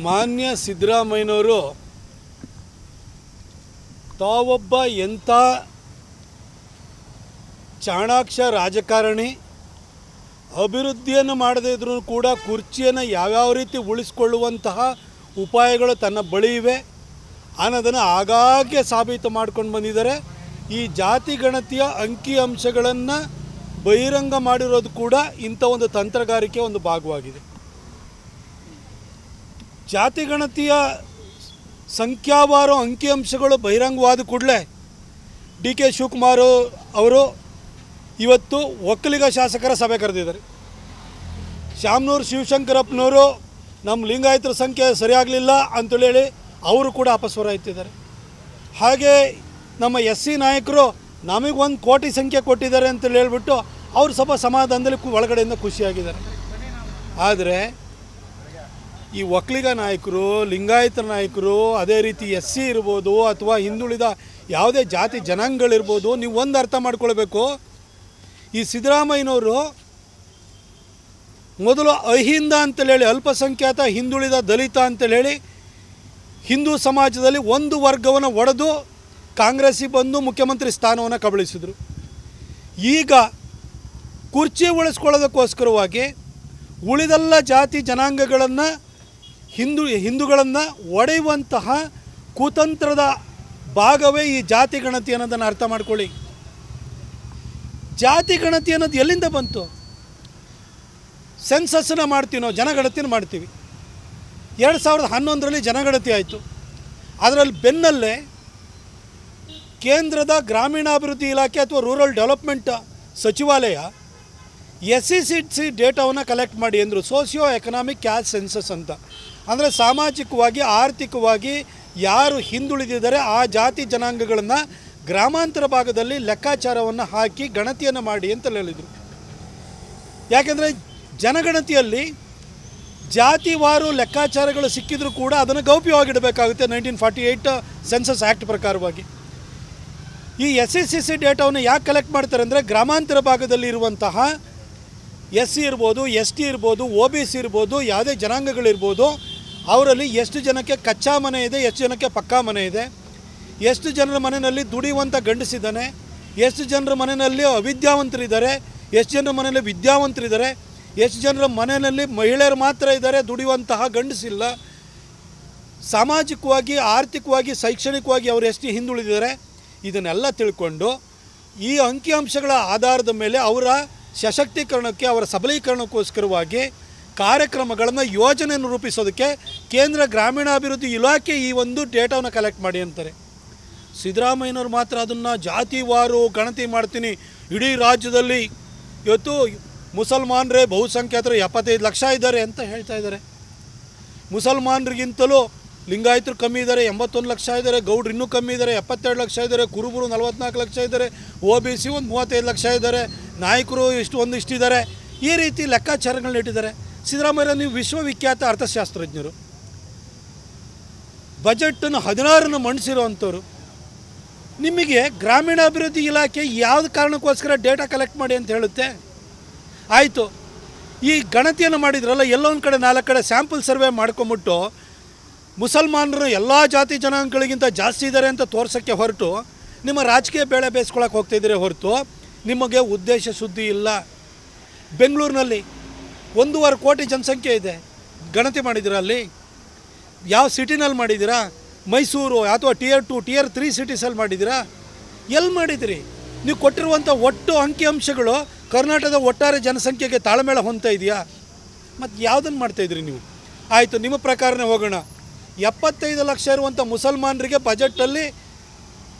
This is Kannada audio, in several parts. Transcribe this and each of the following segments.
ಮಾನ್ಯ ಸಿದ್ದರಾಮಯ್ಯನವರು ತಾವೊಬ್ಬ ಎಂಥ ಚಾಣಾಕ್ಷ ರಾಜಕಾರಣಿ, ಅಭಿವೃದ್ಧಿಯನ್ನು ಮಾಡದೇ ಇದ್ರೂ ಕೂಡ ಕುರ್ಚಿಯನ್ನು ಯಾವ್ಯಾವ ರೀತಿ ಉಳಿಸ್ಕೊಳ್ಳುವಂತಹ ಉಪಾಯಗಳು ತನ್ನ ಬಳಿ ಇವೆ ಅನ್ನೋದನ್ನು ಆಗಾಗ್ಗೆ ಸಾಬೀತು ಮಾಡ್ಕೊಂಡು ಬಂದಿದ್ದಾರೆ. ಈ ಜಾತಿ ಗಣತಿಯ ಅಂಕಿ ಅಂಶಗಳನ್ನು ಬಹಿರಂಗ ಮಾಡಿರೋದು ಕೂಡ ಇಂಥ ಒಂದು ತಂತ್ರಗಾರಿಕೆ ಒಂದು ಭಾಗವಾಗಿದೆ. ಜಾತಿ ಗಣತಿಯ ಸಂಖ್ಯಾವಾರು ಅಂಕಿಅಂಶಗಳು ಬಹಿರಂಗವಾದ ಕೂಡಲೇ ಡಿ ಕೆ ಶಿವಕುಮಾರ್ ಅವರು ಇವತ್ತು ಒಕ್ಕಲಿಗ ಶಾಸಕರ ಸಭೆ ಕರೆದಿದ್ದಾರೆ. ಶಾಮನೂರು ಶಿವಶಂಕರಪ್ಪನವರು ನಮ್ಮ ಲಿಂಗಾಯತರ ಸಂಖ್ಯೆ ಸರಿಯಾಗಲಿಲ್ಲ ಅಂತೇಳಿ ಅವರು ಕೂಡ ಅಪಸ್ವರ ಎತ್ತಿದ್ದಾರೆ. ಹಾಗೆ ನಮ್ಮ SC ನಾಯಕರು ನಮಗೊಂದು ಕೋಟಿ ಸಂಖ್ಯೆ ಕೊಟ್ಟಿದ್ದಾರೆ ಅಂತೇಳಿ ಹೇಳ್ಬಿಟ್ಟು ಅವರು ಸ್ವಲ್ಪ ಸಮಾಧಾನದಲ್ಲಿ ಒಳಗಡೆಯಿಂದ ಖುಷಿಯಾಗಿದ್ದಾರೆ. ಆದರೆ ಈ ಒಕ್ಕಲಿಗ ನಾಯಕರು, ಲಿಂಗಾಯತರ ನಾಯಕರು, ಅದೇ ರೀತಿ SC ಇರ್ಬೋದು ಅಥವಾ ಹಿಂದುಳಿದ ಯಾವುದೇ ಜಾತಿ ಜನಾಂಗಗಳಿರ್ಬೋದು, ನೀವು ಒಂದು ಅರ್ಥ ಮಾಡ್ಕೊಳ್ಬೇಕು, ಈ ಸಿದ್ದರಾಮಯ್ಯನವರು ಮೊದಲು ಅಹಿಂದ ಅಂತೇಳಿ ಅಲ್ಪಸಂಖ್ಯಾತ ಹಿಂದುಳಿದ ದಲಿತ ಅಂತೇಳಿ ಹಿಂದೂ ಸಮಾಜದಲ್ಲಿ ಒಂದು ವರ್ಗವನ್ನು ಒಡೆದು ಕಾಂಗ್ರೆಸ್ಸಿಗೆ ಬಂದು ಮುಖ್ಯಮಂತ್ರಿ ಸ್ಥಾನವನ್ನು ಕಬಳಿಸಿದರು. ಈಗ ಕುರ್ಚಿ ಉಳಿಸ್ಕೊಳ್ಳೋದಕ್ಕೋಸ್ಕರವಾಗಿ ಉಳಿದೆಲ್ಲ ಜಾತಿ ಜನಾಂಗಗಳನ್ನು ಹಿಂದೂಗಳನ್ನು ಒಡೆಯುವಂತಹ ಕುತಂತ್ರದ ಭಾಗವೇ ಈ ಜಾತಿ ಗಣತಿ ಅನ್ನೋದನ್ನು ಅರ್ಥ ಮಾಡ್ಕೊಳ್ಳಿ. ಜಾತಿ ಗಣತಿ ಅನ್ನೋದು ಎಲ್ಲಿಂದ ಬಂತು? ಸೆನ್ಸಸ್ಸನ್ನು ಮಾಡ್ತೀವಿ ನಾವು, ಜನಗಣತಿನ ಮಾಡ್ತೀವಿ. 2011ರಲ್ಲಿ ಜನಗಣತಿ ಆಯಿತು. ಅದರಲ್ಲಿ ಬೆನ್ನಲ್ಲೇ ಕೇಂದ್ರದ ಗ್ರಾಮೀಣಾಭಿವೃದ್ಧಿ ಇಲಾಖೆ ಅಥವಾ ರೂರಲ್ ಡೆವಲಪ್ಮೆಂಟ್ ಸಚಿವಾಲಯ SEC ಡೇಟಾವನ್ನು ಕಲೆಕ್ಟ್ ಮಾಡಿ ಅಂದರು. ಸೋಷಿಯೋ ಎಕನಾಮಿಕ್ ಕ್ಯಾಸ್ಟ್ ಸೆನ್ಸಸ್ ಅಂತ. ಅಂದರೆ ಸಾಮಾಜಿಕವಾಗಿ ಆರ್ಥಿಕವಾಗಿ ಯಾರು ಹಿಂದುಳಿದಿದ್ದಾರೆ ಆ ಜಾತಿ ಜನಾಂಗಗಳನ್ನು ಗ್ರಾಮಾಂತರ ಭಾಗದಲ್ಲಿ ಲೆಕ್ಕಾಚಾರವನ್ನು ಹಾಕಿ ಗಣತಿಯನ್ನು ಮಾಡಿ ಅಂತ ಹೇಳಿದರು. ಯಾಕೆಂದರೆ ಜನಗಣತಿಯಲ್ಲಿ ಜಾತಿವಾರು ಲೆಕ್ಕಾಚಾರಗಳು ಸಿಕ್ಕಿದರೂ ಕೂಡ ಅದನ್ನು ಗೌಪ್ಯವಾಗಿಡಬೇಕಾಗುತ್ತೆ 1948 ಸೆನ್ಸಸ್ ಆ್ಯಕ್ಟ್ ಪ್ರಕಾರವಾಗಿ. ಈ SEC ಡೇಟಾವನ್ನು ಯಾಕೆ ಕಲೆಕ್ಟ್ ಮಾಡ್ತಾರೆ ಅಂದರೆ ಗ್ರಾಮಾಂತರ ಭಾಗದಲ್ಲಿ ಇರುವಂತಹ SC ಇರ್ಬೋದು, ST ಇರ್ಬೋದು, OBC ಇರ್ಬೋದು, ಯಾವುದೇ ಜನಾಂಗಗಳಿರ್ಬೋದು, ಅವರಲ್ಲಿ ಎಷ್ಟು ಜನಕ್ಕೆ ಕಚ್ಚಾ ಮನೆ ಇದೆ, ಎಷ್ಟು ಜನಕ್ಕೆ ಪಕ್ಕಾ ಮನೆ ಇದೆ, ಎಷ್ಟು ಜನರ ಮನೆಯಲ್ಲಿ ದುಡಿಯುವಂಥ ಗಂಡಸಿದ್ದಾನೆ, ಎಷ್ಟು ಜನರ ಮನೆಯಲ್ಲಿ ಅವಿದ್ಯಾವಂತರಿದ್ದಾರೆ, ಎಷ್ಟು ಜನರ ಮನೆಯಲ್ಲಿ ವಿದ್ಯಾವಂತರಿದ್ದಾರೆ, ಎಷ್ಟು ಜನರ ಮನೆಯಲ್ಲಿ ಮಹಿಳೆಯರು ಮಾತ್ರ ಇದ್ದಾರೆ, ದುಡಿಯುವಂತಹ ಗಂಡಸಿಲ್ಲ, ಸಾಮಾಜಿಕವಾಗಿ ಆರ್ಥಿಕವಾಗಿ ಶೈಕ್ಷಣಿಕವಾಗಿ ಅವರು ಎಷ್ಟು ಹಿಂದುಳಿದಿದ್ದಾರೆ, ಇದನ್ನೆಲ್ಲ ತಿಳ್ಕೊಂಡು ಈ ಅಂಕಿಅಂಶಗಳ ಆಧಾರದ ಮೇಲೆ ಅವರ ಸಶಕ್ತೀಕರಣಕ್ಕೆ, ಅವರ ಸಬಲೀಕರಣಕ್ಕೋಸ್ಕರವಾಗಿ ಕಾರ್ಯಕ್ರಮಗಳನ್ನು, ಯೋಜನೆಯನ್ನು ರೂಪಿಸೋದಕ್ಕೆ ಕೇಂದ್ರ ಗ್ರಾಮೀಣಾಭಿವೃದ್ಧಿ ಇಲಾಖೆ ಈ ಒಂದು ಡೇಟಾವನ್ನು ಕಲೆಕ್ಟ್ ಮಾಡಿ ಅಂತಾರೆ. ಸಿದ್ದರಾಮಯ್ಯನವರು ಮಾತ್ರ ಅದನ್ನು ಜಾತಿವಾರು ಗಣತಿ ಮಾಡ್ತೀನಿ, ಇಡೀ ರಾಜ್ಯದಲ್ಲಿ ಇವತ್ತು ಮುಸಲ್ಮಾನರೇ ಬಹುಸಂಖ್ಯಾತರು 75 ಲಕ್ಷ ಇದ್ದಾರೆ ಅಂತ ಹೇಳ್ತಾ ಇದ್ದಾರೆ. ಮುಸಲ್ಮಾನರಿಗಿಂತಲೂ ಲಿಂಗಾಯತರು ಕಮ್ಮಿ ಇದ್ದಾರೆ, 81 ಲಕ್ಷ ಇದ್ದಾರೆ, ಗೌಡ್ರು ಇನ್ನೂ ಕಮ್ಮಿ ಇದ್ದಾರೆ, 72 ಲಕ್ಷ ಇದ್ದಾರೆ, ಕುರುಬರು 44 ಲಕ್ಷ ಇದ್ದಾರೆ, OBC ಒಂದು 35 ಲಕ್ಷ ಇದ್ದಾರೆ, ನಾಯಕರು ಇಷ್ಟಿದ್ದಾರೆ. ಈ ರೀತಿ ಲೆಕ್ಕಾಚಾರಗಳನ್ನ ಇಟ್ಟಿದ್ದಾರೆ. ಸಿದ್ದರಾಮಯ್ಯ ನೀವು ವಿಶ್ವವಿಖ್ಯಾತ ಅರ್ಥಶಾಸ್ತ್ರಜ್ಞರು, ಬಜೆಟನ್ನು 16 ಮಂಡಿಸಿರೋವಂಥವ್ರು, ನಿಮಗೆ ಗ್ರಾಮೀಣಾಭಿವೃದ್ಧಿ ಇಲಾಖೆ ಯಾವ್ದು ಕಾರಣಕ್ಕೋಸ್ಕರ ಡೇಟಾ ಕಲೆಕ್ಟ್ ಮಾಡಿ ಅಂತ ಹೇಳುತ್ತೆ? ಆಯಿತು, ಈ ಗಣತಿಯನ್ನು ಮಾಡಿದ್ರಲ್ಲ, ಎಲ್ಲೊಂದು ಕಡೆ 4 ಕಡೆ ಸ್ಯಾಂಪಲ್ ಸರ್ವೆ ಮಾಡ್ಕೊಂಬಿಟ್ಟು ಮುಸಲ್ಮಾನರು ಎಲ್ಲ ಜಾತಿ ಜನಾಂಗಗಳಿಗಿಂತ ಜಾಸ್ತಿ ಇದ್ದಾರೆ ಅಂತ ತೋರ್ಸೋಕ್ಕೆ ಹೊರಟು ನಿಮ್ಮ ರಾಜಕೀಯ ಬೇಳೆ ಬೇಯಿಸ್ಕೊಳಕ್ಕೆ ಹೋಗ್ತಾಯಿದ್ದೀರಿ ಹೊರತು ನಿಮಗೆ ಉದ್ದೇಶ ಸುದ್ದಿ ಇಲ್ಲ. ಬೆಂಗಳೂರಿನಲ್ಲಿ 1.5 ಕೋಟಿ ಜನಸಂಖ್ಯೆ ಇದೆ, ಗಣತಿ ಮಾಡಿದ್ದೀರಾ? ಅಲ್ಲಿ ಯಾವ ಸಿಟಿನಲ್ಲಿ ಮಾಡಿದ್ದೀರಾ? ಮೈಸೂರು ಅಥವಾ Tier 2 Tier 3 ಸಿಟೀಸಲ್ಲಿ ಮಾಡಿದ್ದೀರಾ? ಎಲ್ಲಿ ಮಾಡಿದಿರಿ? ನೀವು ಕೊಟ್ಟಿರುವಂಥ ಒಟ್ಟು ಅಂಕಿಅಂಶಗಳು ಕರ್ನಾಟಕದ ಒಟ್ಟಾರೆ ಜನಸಂಖ್ಯೆಗೆ ತಾಳ್ಮೇಳ ಹೊಂದ್ತಾ ಇದೆಯಾ? ಮತ್ತು ಯಾವುದನ್ನು ಮಾಡ್ತಾಯಿದ್ರಿ ನೀವು? ಆಯಿತು, ನಿಮ್ಮ ಪ್ರಕಾರನೇ ಹೋಗೋಣ. 75 ಲಕ್ಷ ಇರುವಂಥ ಮುಸಲ್ಮಾನರಿಗೆ ಬಜೆಟಲ್ಲಿ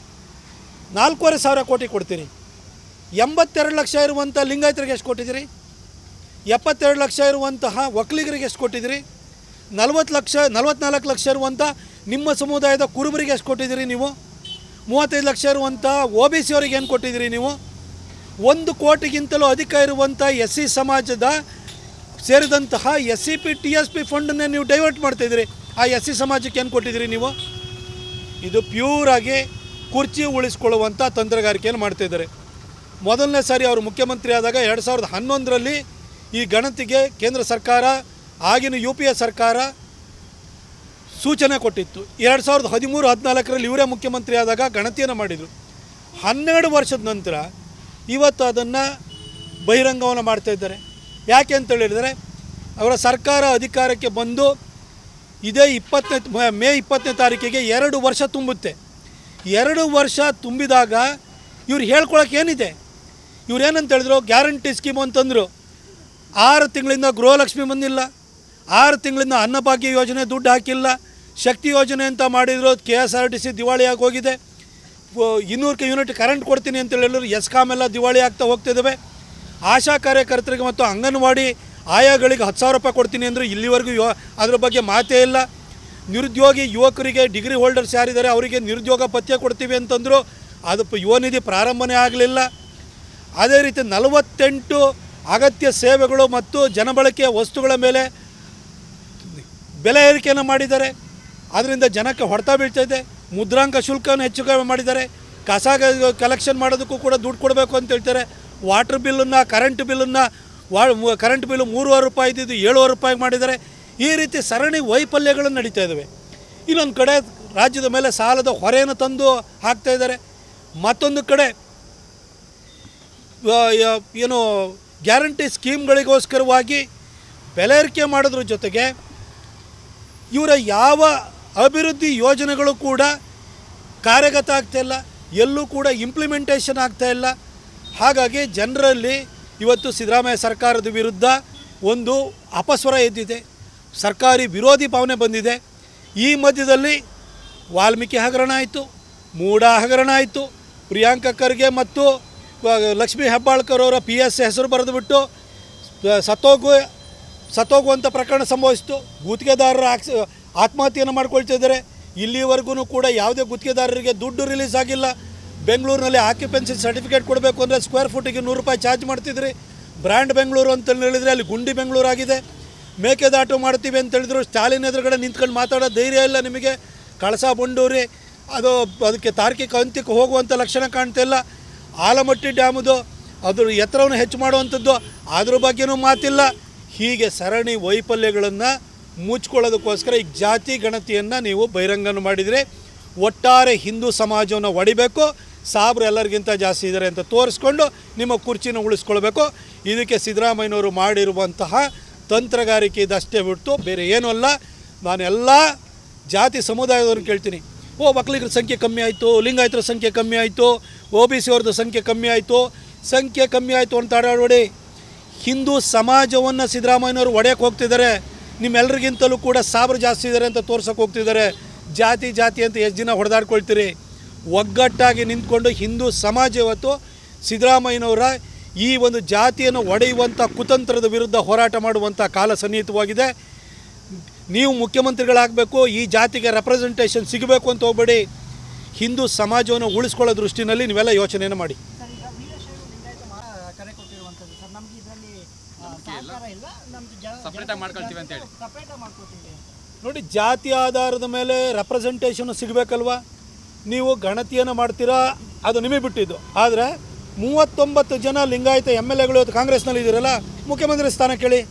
4,500 ಕೋಟಿ ಕೊಡ್ತೀರಿ. 82 ಲಕ್ಷ ಇರುವಂಥ ಲಿಂಗಾಯತರಿಗೆ ಎಷ್ಟು ಕೊಟ್ಟಿದ್ದೀರಿ? 72 ಲಕ್ಷ ಇರುವಂತಹ ಒಕ್ಕಲಿಗರಿಗೆ ಎಷ್ಟು ಕೊಟ್ಟಿದ್ದೀರಿ? 44 ಲಕ್ಷ ಇರುವಂಥ ನಿಮ್ಮ ಸಮುದಾಯದ ಕುರುಬರಿಗೆ ಎಷ್ಟು ಕೊಟ್ಟಿದ್ದೀರಿ ನೀವು? 35 ಲಕ್ಷ ಇರುವಂಥ OBC ಅವರಿಗೆ ಏನು ಕೊಟ್ಟಿದ್ದೀರಿ ನೀವು? 1 ಕೋಟಿಗಿಂತಲೂ ಅಧಿಕ ಇರುವಂಥ SC ಸಮಾಜದ ಸೇರಿದಂತಹ SCP TSP ಫಂಡನ್ನೇ ನೀವು ಡೈವರ್ಟ್ ಮಾಡ್ತಾಯಿದ್ದೀರಿ. ಆ SC ಸಮಾಜಕ್ಕೆ ಏನು ಕೊಟ್ಟಿದ್ದೀರಿ ನೀವು? ಇದು ಪ್ಯೂರಾಗಿ ಕುರ್ಚಿ ಉಳಿಸ್ಕೊಳ್ಳುವಂಥ ತಂತ್ರಗಾರಿಕೆಯನ್ನು ಮಾಡ್ತಾಯಿದ್ದಾರೆ. ಮೊದಲನೇ ಸಾರಿ ಅವರು ಮುಖ್ಯಮಂತ್ರಿ ಆದಾಗ 2011ರಲ್ಲಿ ಈ ಗಣತಿಗೆ ಕೇಂದ್ರ ಸರ್ಕಾರ, ಆಗಿನ UPA ಸರ್ಕಾರ ಸೂಚನೆ ಕೊಟ್ಟಿತ್ತು. 2013-14ರಲ್ಲಿ ಇವರೇ ಮುಖ್ಯಮಂತ್ರಿ ಆದಾಗ ಗಣತಿಯನ್ನು ಮಾಡಿದರು. 12 ವರ್ಷದ ನಂತರ ಇವತ್ತು ಅದನ್ನು ಬಹಿರಂಗವನ್ನು ಮಾಡ್ತಾಯಿದ್ದಾರೆ. ಯಾಕೆ ಅಂತ ಹೇಳಿದರೆ ಅವರ ಸರ್ಕಾರ ಅಧಿಕಾರಕ್ಕೆ ಬಂದು ಇದೇ ಮೇ 20ನೇ ತಾರೀಕಿಗೆ 2 ವರ್ಷ ತುಂಬುತ್ತೆ. 2 ವರ್ಷ ತುಂಬಿದಾಗ ಇವ್ರು ಹೇಳ್ಕೊಳಕ್ಕೆ ಏನಿದೆ? ಇವ್ರು ಏನಂತ ಹೇಳಿದ್ರು, ಗ್ಯಾರಂಟಿ ಸ್ಕೀಮ್ ಅಂತಂದರು. 6 ತಿಂಗಳಿಂದ ಗೃಹಲಕ್ಷ್ಮಿ ಬಂದಿಲ್ಲ, 6 ತಿಂಗಳಿಂದ ಅನ್ನಭಾಗ್ಯ ಯೋಜನೆ ದುಡ್ಡು ಹಾಕಿಲ್ಲ, ಶಕ್ತಿ ಯೋಜನೆ ಅಂತ ಮಾಡಿದ್ರು, KSRTC ದಿವಾಳಿಯಾಗಿ ಹೋಗಿದೆ, 200 ಯೂನಿಟ್ ಕರೆಂಟ್ ಕೊಡ್ತೀನಿ ಅಂತ ಹೇಳಿದ್ರು, ಎಸ್ಕಾಮ್ ಎಲ್ಲ ದಿವಾಳಿ ಆಗ್ತಾ ಹೋಗ್ತಿದ್ದಾವೆ. ಆಶಾ ಕಾರ್ಯಕರ್ತರಿಗೆ ಮತ್ತು ಅಂಗನವಾಡಿ ಆಯಾಗಳಿಗೆ 10,000 ರೂಪಾಯಿ ಕೊಡ್ತೀನಿ ಅಂದರೆ ಇಲ್ಲಿವರೆಗೂ ಅದ್ರ ಬಗ್ಗೆ ಮಾತೇ ಇಲ್ಲ. ನಿರುದ್ಯೋಗಿ ಯುವಕರಿಗೆ ಡಿಗ್ರಿ ಹೋಲ್ಡರ್ಸ್ ಯಾರಿದ್ದಾರೆ ಅವರಿಗೆ ನಿರುದ್ಯೋಗ ಭತ್ಯೆ ಕೊಡ್ತೀವಿ ಅಂತಂದರು, ಅದು ಯುವ ನಿಧಿ ಪ್ರಾರಂಭನೇ ಆಗಲಿಲ್ಲ. ಅದೇ ರೀತಿ 48 ಅಗತ್ಯ ಸೇವೆಗಳು ಮತ್ತು ಜನಬಳಕೆಯ ವಸ್ತುಗಳ ಮೇಲೆ ಬೆಲೆ ಏರಿಕೆಯನ್ನು ಮಾಡಿದ್ದಾರೆ. ಅದರಿಂದ ಜನಕ್ಕೆ ಹೊಡೆತ ಬೀಳ್ತಾಯಿದೆ. ಮುದ್ರಾಂಕ ಶುಲ್ಕವನ್ನು ಹೆಚ್ಚು ಕಡಿಮೆ ಮಾಡಿದ್ದಾರೆ. ಕಸ ಕಲೆಕ್ಷನ್ ಮಾಡೋದಕ್ಕೂ ಕೂಡ ದುಡ್ಡು ಕೊಡಬೇಕು ಅಂತ ಹೇಳ್ತಾರೆ. ವಾಟರ್ ಬಿಲ್ಲನ್ನು, ಕರೆಂಟ್ ಬಿಲ್ಲನ್ನು, ಕರೆಂಟ್ ಬಿಲ್ಲು 3,000 ರೂಪಾಯಿ ಇದ್ದಿದ್ದು 7,000 ರೂಪಾಯಿಗೆ ಮಾಡಿದ್ದಾರೆ. ಈ ರೀತಿ ಸರಣಿ ವೈಫಲ್ಯಗಳು ನಡೀತಾ ಇದ್ದಾವೆ. ಇನ್ನೊಂದು ಕಡೆ ರಾಜ್ಯದ ಮೇಲೆ ಸಾಲದ ಹೊರೆಯನ್ನು ತಂದು ಹಾಕ್ತಾಯಿದ್ದಾರೆ. ಮತ್ತೊಂದು ಕಡೆ ಏನು ಗ್ಯಾರಂಟಿ ಸ್ಕೀಮ್ಗಳಿಗೋಸ್ಕರವಾಗಿ ಬೆಲೆ ಏರಿಕೆ ಮಾಡೋದ್ರ ಜೊತೆಗೆ ಇವರ ಯಾವ ಅಭಿವೃದ್ಧಿ ಯೋಜನೆಗಳು ಕೂಡ ಕಾರ್ಯಗತ ಆಗ್ತಾಯಿಲ್ಲ, ಎಲ್ಲೂ ಕೂಡ ಇಂಪ್ಲಿಮೆಂಟೇಷನ್ ಆಗ್ತಾಯಿಲ್ಲ. ಹಾಗಾಗಿ ಜನರಲ್ಲಿ ಇವತ್ತು ಸಿದ್ದರಾಮಯ್ಯ ಸರ್ಕಾರದ ವಿರುದ್ಧ ಒಂದು ಅಪಸ್ವರ ಎದ್ದಿದೆ, ಸರ್ಕಾರಿ ವಿರೋಧಿ ಭಾವನೆ ಬಂದಿದೆ. ಈ ಮಧ್ಯದಲ್ಲಿ ವಾಲ್ಮೀಕಿ ಹಗರಣ ಆಯಿತು, ಮೂಡ ಹಗರಣ ಆಯಿತು, ಪ್ರಿಯಾಂಕಾ ಖರ್ಗೆ ಮತ್ತು ಲಕ್ಷ್ಮೀ ಹೆಬ್ಬಾಳ್ಕರ್ ಅವರ PS ಹೆಸರು ಬರೆದುಬಿಟ್ಟು ಸತ್ತೋಗುವಂಥ ಪ್ರಕರಣ ಸಂಭವಿಸಿತು. ಗುತ್ತಿಗೆದಾರರ ಆತ್ಮಹತ್ಯೆಯನ್ನು ಮಾಡ್ಕೊಳ್ತಿದ್ದಾರೆ. ಇಲ್ಲಿವರೆಗೂ ಕೂಡ ಯಾವುದೇ ಗುತ್ತಿಗೆದಾರರಿಗೆ ದುಡ್ಡು ರಿಲೀಸ್ ಆಗಿಲ್ಲ. ಬೆಂಗಳೂರಿನಲ್ಲಿ ಆಕ್ಯುಪೆನ್ಸಿ ಸರ್ಟಿಫಿಕೇಟ್ ಕೊಡಬೇಕು ಅಂದರೆ ಸ್ಕ್ವೇರ್ ಫುಟಿಗೆ 100 ರೂಪಾಯಿ ಚಾರ್ಜ್ ಮಾಡ್ತಿದ್ರಿ. ಬ್ರ್ಯಾಂಡ್ ಬೆಂಗಳೂರು ಅಂತ ಹೇಳಿದರೆ ಅಲ್ಲಿ ಗುಂಡಿ ಬೆಂಗಳೂರು ಆಗಿದೆ. ಮೇಕೆದಾಟು ಮಾಡ್ತೀವಿ ಅಂತ ಹೇಳಿದ್ರು, ಸ್ಟಾಲಿನ್ ಎದುರುಗಡೆ ನಿಂತ್ಕೊಂಡು ಮಾತಾಡೋ ಧೈರ್ಯ ಇಲ್ಲ ನಿಮಗೆ. ಕಳಸಾ ಬಂಡೂರಿ ಅದಕ್ಕೆ ತಾರ್ಕಿಕ ಅಂತ್ಯಕ್ಕೆ ಹೋಗುವಂಥ ಲಕ್ಷಣ ಕಾಣ್ತಿಲ್ಲ. ಆಲಮಟ್ಟಿ ಡ್ಯಾಮದು ಅದ್ರ ಎತ್ತರವನ್ನು ಹೆಚ್ಚು ಮಾಡುವಂಥದ್ದು, ಅದ್ರ ಬಗ್ಗೆನೂ ಮಾತಿಲ್ಲ. ಹೀಗೆ ಸರಣಿ ವೈಫಲ್ಯಗಳನ್ನು ಮುಚ್ಕೊಳ್ಳೋದಕ್ಕೋಸ್ಕರ ಈಗ ಜಾತಿ ಗಣತಿಯನ್ನು ನೀವು ಬಹಿರಂಗನ ಮಾಡಿದರೆ ಒಟ್ಟಾರೆ ಹಿಂದೂ ಸಮಾಜವನ್ನು ಒಡಿಬೇಕು, ಸಾಬ್ರು ಎಲ್ಲರಿಗಿಂತ ಜಾಸ್ತಿ ಇದ್ದಾರೆ ಅಂತ ತೋರಿಸ್ಕೊಂಡು ನಿಮ್ಮ ಕುರ್ಚಿನ ಉಳಿಸ್ಕೊಳ್ಬೇಕು. ಇದಕ್ಕೆ ಸಿದ್ದರಾಮಯ್ಯನವರು ಮಾಡಿರುವಂತಹ ತಂತ್ರಗಾರಿಕೆ ಇದಷ್ಟೇ ಬಿಟ್ಟು ಬೇರೆ ಏನೂ ಅಲ್ಲ. ನಾನು ಎಲ್ಲ ಜಾತಿ ಸಮುದಾಯದವ್ರನ್ನ ಕೇಳ್ತೀನಿ, ಒಕ್ಕಲಿಗರ ಸಂಖ್ಯೆ ಕಮ್ಮಿ ಆಯಿತು, ಲಿಂಗಾಯತರ ಸಂಖ್ಯೆ ಕಮ್ಮಿ ಆಯಿತು, OBC ಅವ್ರದ್ದು ಸಂಖ್ಯೆ ಕಮ್ಮಿ ಆಯಿತು ಅಂತ ಆಡಾಡಿ ಹಿಂದೂ ಸಮಾಜವನ್ನು ಸಿದ್ದರಾಮಯ್ಯನವರು ಒಡೆಯಕ್ಕೆ ಹೋಗ್ತಿದ್ದಾರೆ. ನಿಮ್ಮೆಲ್ಲರಿಗಿಂತಲೂ ಕೂಡ ಸಾಬ್ರು ಜಾಸ್ತಿ ಇದ್ದಾರೆ ಅಂತ ತೋರ್ಸೋಕೆ ಹೋಗ್ತಿದ್ದಾರೆ. ಜಾತಿ ಅಂತ ಎಷ್ಟು ದಿನ ಹೊಡೆದಾಡ್ಕೊಳ್ತೀರಿ? ಒಗ್ಗಟ್ಟಾಗಿ ನಿಂತ್ಕೊಂಡು ಹಿಂದೂ ಸಮಾಜ ಇವತ್ತು ಸಿದ್ದರಾಮಯ್ಯನವರ ಈ ಒಂದು ಜಾತಿಯನ್ನು ಒಡೆಯುವಂಥ ಕುತಂತ್ರದ ವಿರುದ್ಧ ಹೋರಾಟ ಮಾಡುವಂಥ ಕಾಲ ಸನ್ನಿಹಿತವಾಗಿದೆ. ನೀವು ಮುಖ್ಯಮಂತ್ರಿಗಳಾಗಬೇಕು, ಈ ಜಾತಿಗೆ ರೆಪ್ರೆಸೆಂಟೇಷನ್ ಸಿಗಬೇಕು ಅಂತ ಹೋಗಬೇಡಿ. ಹಿಂದೂ ಸಮಾಜವನ್ನು ಉಳಿಸ್ಕೊಳ್ಳೋ ದೃಷ್ಟಿನಲ್ಲಿ ನೀವೆಲ್ಲ ಯೋಚನೆಯನ್ನು ಮಾಡಿ. ನೋಡಿ, ಜಾತಿ ಆಧಾರದ ಮೇಲೆ ರೆಪ್ರೆಸೆಂಟೇಷನ್ ಸಿಗಬೇಕಲ್ವ? ನೀವು ಗಣತಿಯನ್ನು ಮಾಡ್ತೀರಾ, ಅದು ನಿಮಗೆ ಬಿಟ್ಟಿದ್ದು. ಆದರೆ 39 ಜನ ಲಿಂಗಾಯತ MLAಗಳು ಇವತ್ತು ಕಾಂಗ್ರೆಸ್ನಲ್ಲಿ ಇದ್ದೀರಲ್ಲ, ಮುಖ್ಯಮಂತ್ರಿ ಸ್ಥಾನ ಕೇಳಿ.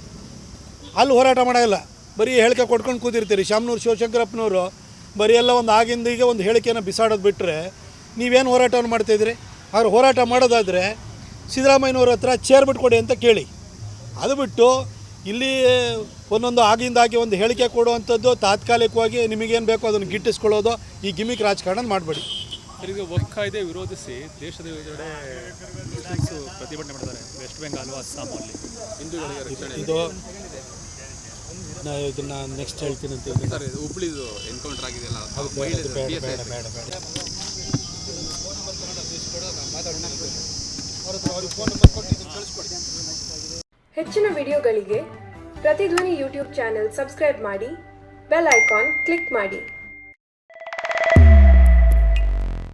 ಅಲ್ಲಿ ಹೋರಾಟ ಮಾಡೋಲ್ಲ, ಬರೀ ಹೇಳಿಕೆ ಕೊಟ್ಕೊಂಡು ಕೂತಿರ್ತೀರಿ. ಶಾಮನೂರು ಶಿವಶಂಕರಪ್ಪನವರು ಬರೀ ಎಲ್ಲ ಒಂದು ಆಗಿಂದೀಗೆ ಒಂದು ಹೇಳಿಕೆಯನ್ನು ಬಿಸಾಡೋದು ಬಿಟ್ಟರೆ ನೀವೇನು ಹೋರಾಟವನ್ನು ಮಾಡ್ತಾಯಿದ್ರಿ? ಅವ್ರು ಹೋರಾಟ ಮಾಡೋದಾದರೆ ಸಿದ್ದರಾಮಯ್ಯನವ್ರ ಹತ್ರ ಚೇರ್ ಬಿಟ್ಕೊಡಿ ಅಂತ ಕೇಳಿ. ಅದು ಬಿಟ್ಟು ಇಲ್ಲಿ ಒಂದೊಂದು ಆಗಿಂದಾಗಿ ಒಂದು ಹೇಳಿಕೆ ಕೊಡುವಂಥದ್ದು, ತಾತ್ಕಾಲಿಕವಾಗಿ ನಿಮಗೇನು ಬೇಕೋ ಅದನ್ನು ಗಿಟ್ಟಿಸ್ಕೊಳ್ಳೋದು, ಈ ಗಿಮಿಕ್ ರಾಜಕಾರಣ ಮಾಡಬೇಡಿ. ಈಗ ವಕ್ಫ್ ಕಾಯ್ದೆ ವಿರೋಧಿಸಿ ದೇಶದ ವಿವಿಧೆಡೆ ಮುಸ್ಲಿಮ್ಸು ಪ್ರತಿಭಟನೆ ಮಾಡಿದ್ದಾರೆ. ವೆಸ್ಟ್ ಬೆಂಗಾಲ್, ಅಸ್ಸಾಮಲ್ಲಿ ಹಿಂದೂಗಳಿಗೆ ರಕ್ಷಣೆ. ಇದನ್ನು ನೆಕ್ಸ್ಟ್ ಹೇಳ್ತೀನಿ ಅಂತ ಸರ್. ಹುಬ್ಳಿದು ಎನ್ಕೌಂಟರ್ ಆಗಿದೆಯಲ್ಲ, ಹೆಚ್ಚಿನ ವಿಡಿಯೋಗಳಿಗೆ ಪ್ರತಿಧ್ವನಿ ಯೂಟ್ಯೂಬ್ ಚಾನೆಲ್ ಸಬ್ಸ್ಕ್ರೈಬ್ ಮಾಡಿ, ಬೆಲ್ ಐಕಾನ್ ಕ್ಲಿಕ್ ಮಾಡಿ.